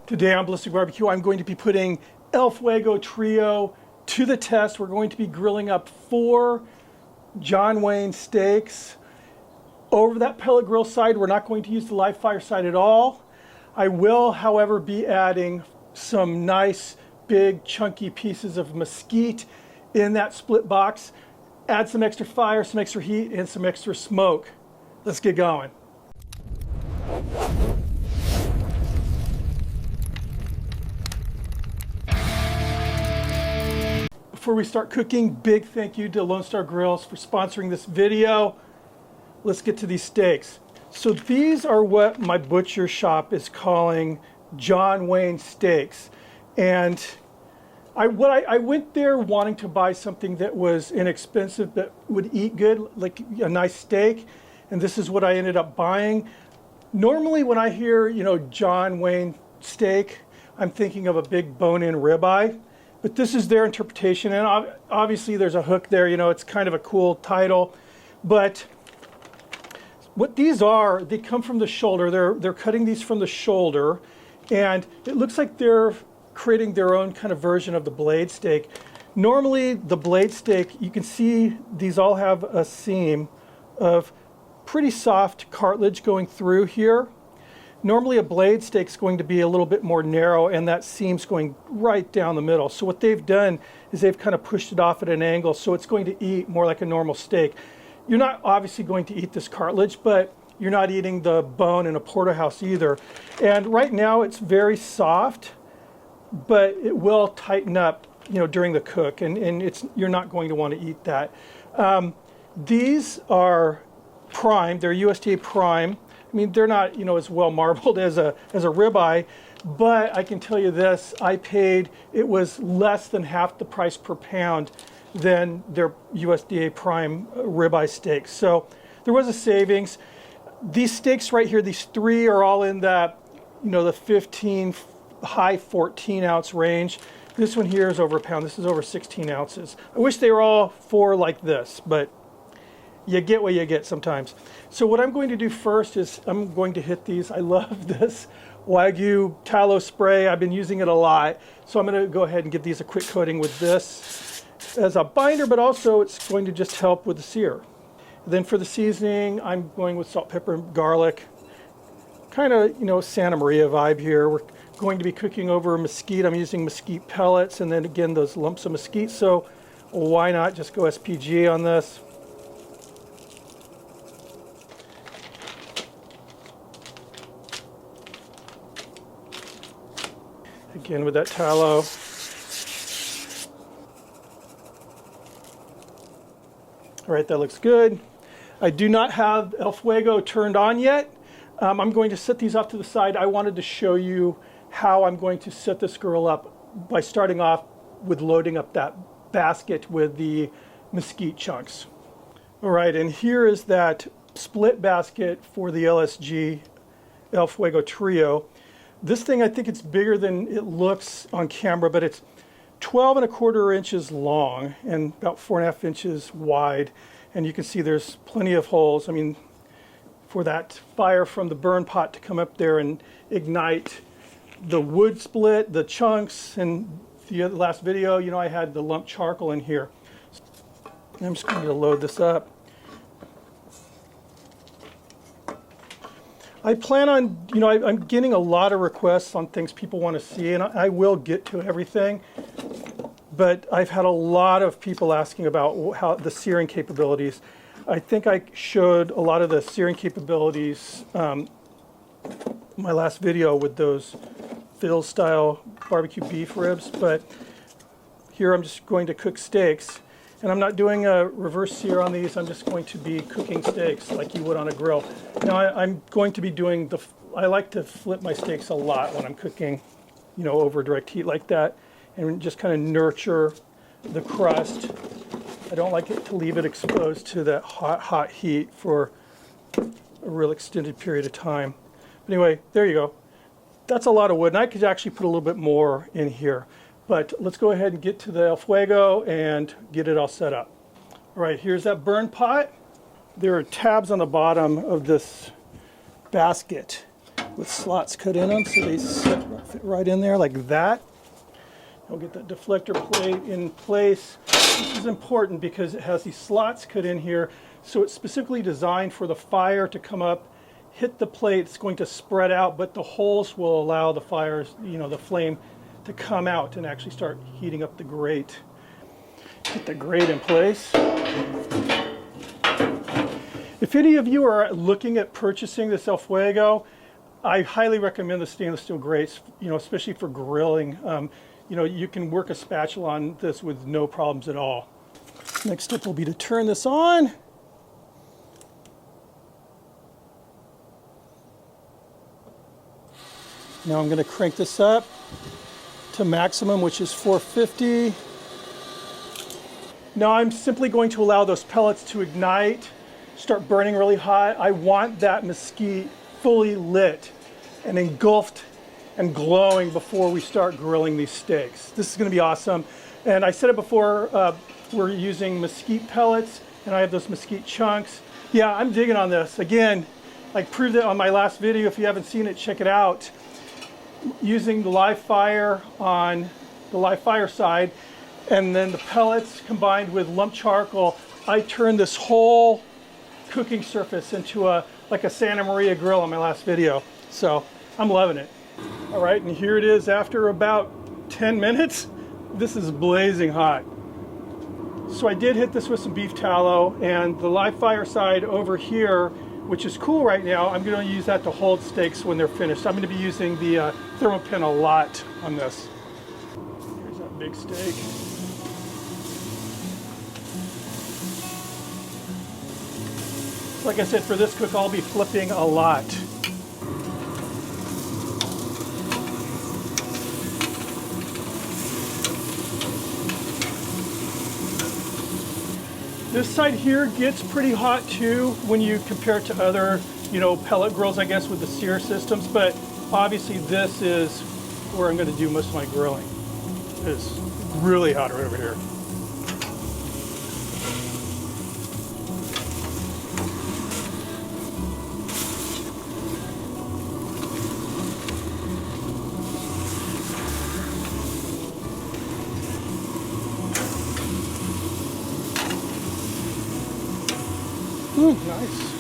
Today on Ballistic BBQ, I'm going to be putting El Fuego Trio to the test. We're going to be grilling up 4 John Wayne steaks. Over that pellet grill side, we're not going to use the live fire side at all. I will, however, be adding some nice, big, chunky pieces of mesquite in that split box. Add some extra fire, some extra heat, and some extra smoke. Let's get going. Before we start cooking, big thank you to Lone Star Grillz for sponsoring this video. Let's get to these steaks. So these are what my butcher shop is calling John Wayne steaks. And I went there wanting to buy something that was inexpensive but would eat good, like a nice steak. And this is what I ended up buying. Normally when I hear, John Wayne steak, I'm thinking of a big bone-in ribeye. But this is their interpretation, and obviously there's a hook there, it's kind of a cool title. But what these are, they come from the shoulder. They're cutting these from the shoulder, and it looks like they're creating their own kind of version of the blade steak. Normally the blade steak, you can see these all have a seam of pretty soft cartilage going through here. Normally a blade steak is going to be a little bit more narrow, and that seam's going right down the middle. So what they've done is they've kind of pushed it off at an angle, so it's going to eat more like a normal steak. You're not obviously going to eat this cartilage, but you're not eating the bone in a porterhouse either. And right now it's very soft, but it will tighten up, during the cook, and you're not going to want to eat that. These are prime. They're USDA prime. I mean, they're not, as well marbled as a ribeye, but I can tell you this, it was less than half the price per pound than their USDA prime ribeye steaks. So there was a savings. These steaks right here, these 3 are all in that, the 15, high 14 ounce range. This one here is over a pound. This is over 16 ounces. I wish they were all 4 like this, but you get what you get sometimes. So what I'm going to do first is I'm going to hit these. I love this Wagyu tallow spray. I've been using it a lot. So I'm going to go ahead and give these a quick coating with this as a binder, but also it's going to just help with the sear. And then for the seasoning, I'm going with salt, pepper, and garlic. Kind of, Santa Maria vibe here. We're going to be cooking over mesquite. I'm using mesquite pellets, and then again, those lumps of mesquite. So why not just go SPG on this? Again with that tallow. All right, that looks good. I do not have El Fuego turned on yet. I'm going to set these off to the side. I wanted to show you how I'm going to set this grill up by starting off with loading up that basket with the mesquite chunks. All right, and here is that split basket for the LSG El Fuego Trio. This thing, I think it's bigger than it looks on camera, but it's 12¼ inches long and about 4½ inches wide. And you can see there's plenty of holes. I mean, for that fire from the burn pot to come up there and ignite the wood split, the chunks, and the last video, I had the lump charcoal in here. I'm just going to load this up. I plan on, I'm getting a lot of requests on things people want to see, and I will get to everything. But I've had a lot of people asking about how the searing capabilities. I think I showed a lot of the searing capabilities my last video with those Phil's style barbecue beef ribs. But here I'm just going to cook steaks. And I'm not doing a reverse sear on these. I'm just going to be cooking steaks like you would on a grill. Now I'm going to be doing I like to flip my steaks a lot when I'm cooking, over direct heat like that, and just kind of nurture the crust. I don't like it to leave it exposed to that hot heat for a real extended period of time. But anyway, there you go. That's a lot of wood, and I could actually put a little bit more in here. But let's go ahead and get to the El Fuego and get it all set up. All right, here's that burn pot. There are tabs on the bottom of this basket. with slots cut in them so they fit right in there like that. I'll get that deflector plate in place. This is important because it has these slots cut in here, so it's specifically designed for the fire to come up, hit the plate. It's going to spread out, but the holes will allow the fires, the flame to come out and actually start heating up the grate. Get the grate in place. If any of you are looking at purchasing this El Fuego, I highly recommend the stainless steel grates, especially for grilling. You can work a spatula on this with no problems at all. Next step will be to turn this on. Now I'm going to crank this up to maximum, which is 450. Now I'm simply going to allow those pellets to ignite, start burning really hot. I want that mesquite fully lit and engulfed and glowing before we start grilling these steaks. This is going to be awesome. And I said it before, we're using mesquite pellets, and I have those mesquite chunks. Yeah, I'm digging on this. Again, I proved it on my last video. If you haven't seen it, check it out. Using the live fire on the live fire side, and then the pellets combined with lump charcoal, I turned this whole cooking surface into like a Santa Maria grill on my last video. So I'm loving it. All right, and here it is after about 10 minutes. This is blazing hot. So I did hit this with some beef tallow, and the live fire side over here, which is cool right now, I'm going to use that to hold steaks when they're finished. I'm going to be using the Thermopin a lot on this. Here's that big steak. Like I said, for this cook, I'll be flipping a lot. This side here gets pretty hot too when you compare it to other, pellet grills, I guess, with the sear systems, but obviously this is where I'm going to do most of my grilling. It's really hot right over here. Nice.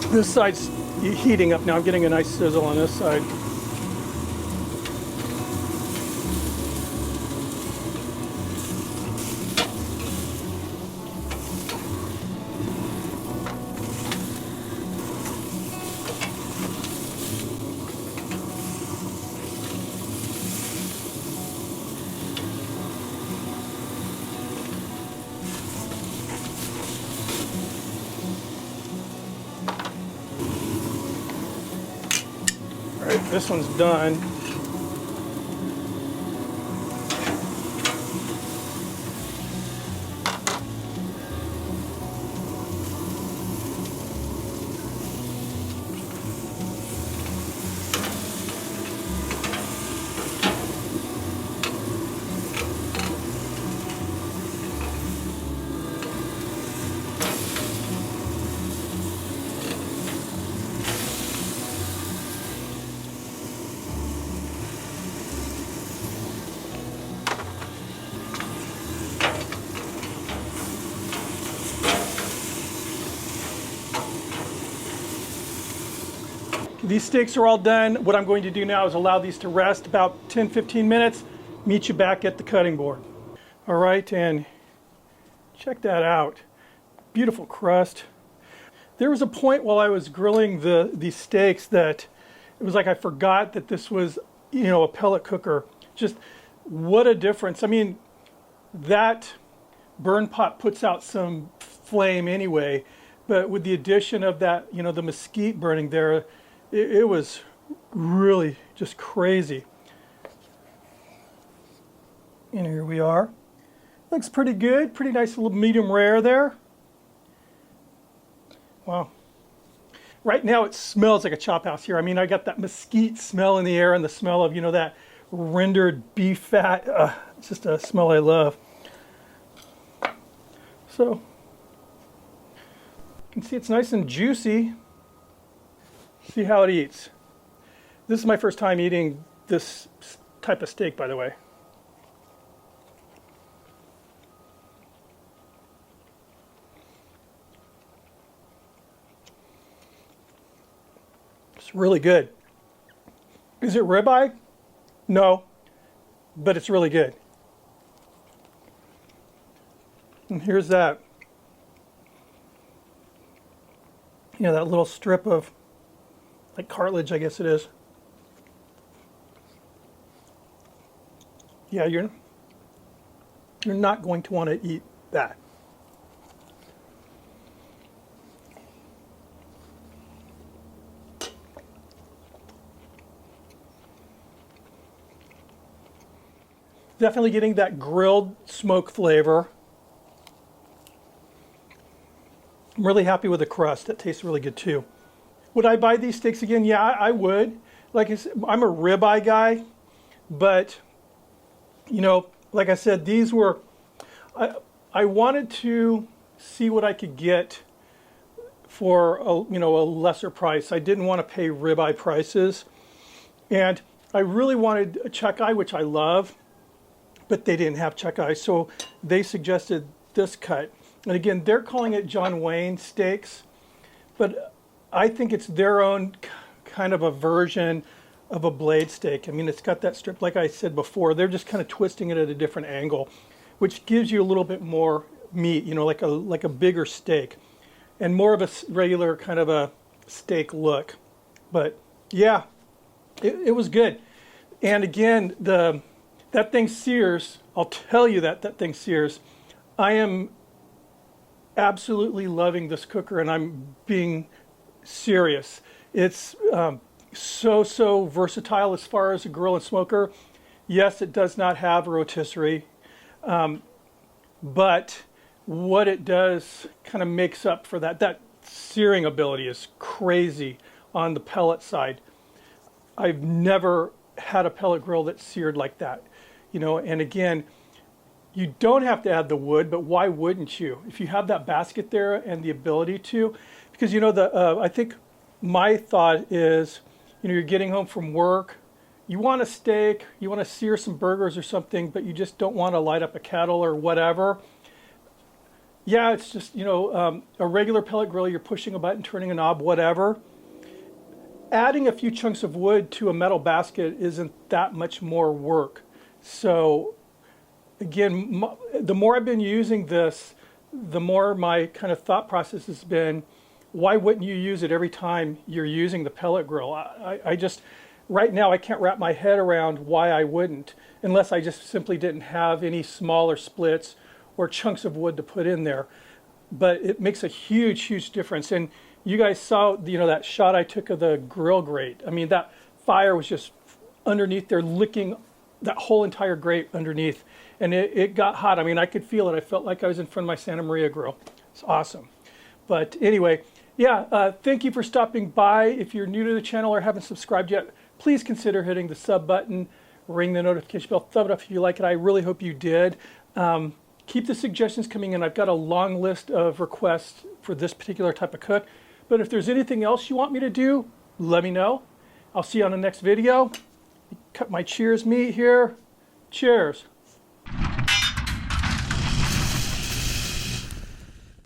This side's heating up now. I'm getting a nice sizzle on this side. This one's done. These steaks are all done. What I'm going to do now is allow these to rest about 10-15 minutes. Meet you back at the cutting board. All right, and check that out. Beautiful crust. There was a point while I was grilling these steaks that it was like I forgot that this was, you know, a pellet cooker. Just what a difference. I mean, that burn pot puts out some flame anyway, but with the addition of that, you know, the mesquite burning there, it was really just crazy. And here we are. Looks pretty good. Pretty nice little medium rare there. Wow. Right now it smells like a chop house here. I mean, I got that mesquite smell in the air and the smell of, you know, that rendered beef fat. It's just a smell I love. So, you can see it's nice and juicy. See how it eats. This is my first time eating this type of steak, by the way. It's really good. Is it ribeye? No, but it's really good. And here's that, you know, that little strip of like cartilage, I guess it is. Yeah, you're not going to want to eat that. Definitely getting that grilled smoke flavor. I'm really happy with the crust. That tastes really good too. Would I buy these steaks again? Yeah, I would. Like I said, I'm a ribeye guy, but you know, like I said, these were, I wanted to see what I could get for a, you know, a lesser price. I didn't want to pay ribeye prices, and I really wanted a chuck eye, which I love, but they didn't have chuck eye, so they suggested this cut. And again, they're calling it John Wayne steaks, but I think it's their own kind of a version of a blade steak. I mean, it's got that strip, like I said before, they're just kind of twisting it at a different angle, which gives you a little bit more meat, you know, like a bigger steak, and more of a regular kind of a steak look. But yeah, it was good. And again, that thing sears. I'll tell you that thing sears. I am absolutely loving this cooker, and I'm being serious. It's so versatile as far as a grill and smoker. Yes, it does not have a rotisserie, but what it does kind of makes up for that searing ability is crazy on the pellet side. I've never had a pellet grill that seared like that, you know. And again, you don't have to add the wood, but why wouldn't you? If you have that basket there and the ability to, because you know, I think my thought is, you know, you're getting home from work, you want a steak, you want to sear some burgers or something, but you just don't want to light up a kettle or whatever. Yeah, it's just, you know, a regular pellet grill, you're pushing a button, turning a knob, whatever. Adding a few chunks of wood to a metal basket isn't that much more work. So again, the more I've been using this, the more my kind of thought process has been, why wouldn't you use it every time you're using the pellet grill? I just, right now, I can't wrap my head around why I wouldn't, unless I just simply didn't have any smaller splits or chunks of wood to put in there. But it makes a huge difference. And you guys saw, you know, that shot I took of the grill grate. I mean, that fire was just underneath there, licking that whole entire grate underneath. And it got hot. I mean, I could feel it. I felt like I was in front of my Santa Maria grill. It's awesome. But anyway, yeah, thank you for stopping by. If you're new to the channel or haven't subscribed yet, please consider hitting the sub button, ring the notification bell, thumb it up if you like it. I really hope you did. Keep the suggestions coming in. I've got a long list of requests for this particular type of cook. But if there's anything else you want me to do, let me know. I'll see you on the next video. Cut my cheers meat here. Cheers.